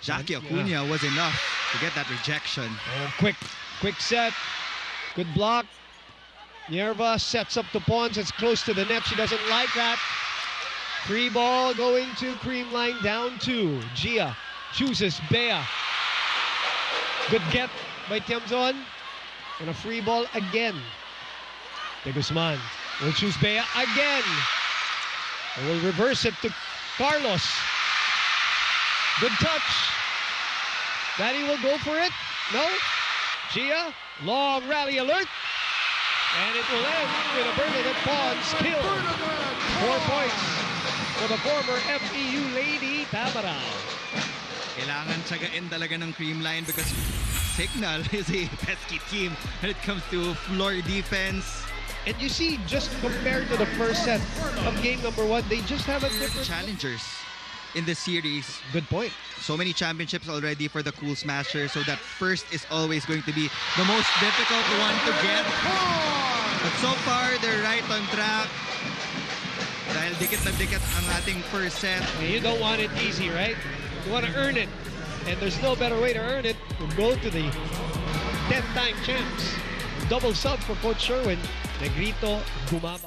Jackie Acuna was enough to get that rejection. Oh, quick set. Good block. Nierva sets up the pawns. It's close to the net. She doesn't like that. Free ball going to cream line, down 2. Gia chooses Bea. Good get by Tiamzon. And a free ball again. De Guzman will choose Bea again. And will reverse it to Carlos. Good touch. Danny will go for it. No. Gia, long rally alert. And it will end with a Bernadette Pons kill. 4 points for the former FEU Lady Tamarao. Kailangan tsagain talaga ng Creamline because Signal is a pesky team when it comes to floor defense. And you see, just compared to the first set of game number 1, they just have a different Challengers in the series. Good point. So many championships already for the Cool Smashers, so that first is always going to be the most difficult one to get. But so far, they're right on track. Dahil dikit na dikit ang ating first set. You don't want it easy, right? You want to earn it. And there's no better way to earn it than go to the 10-time champs. Double sub for Coach Sherwin. Negrito Gumaba.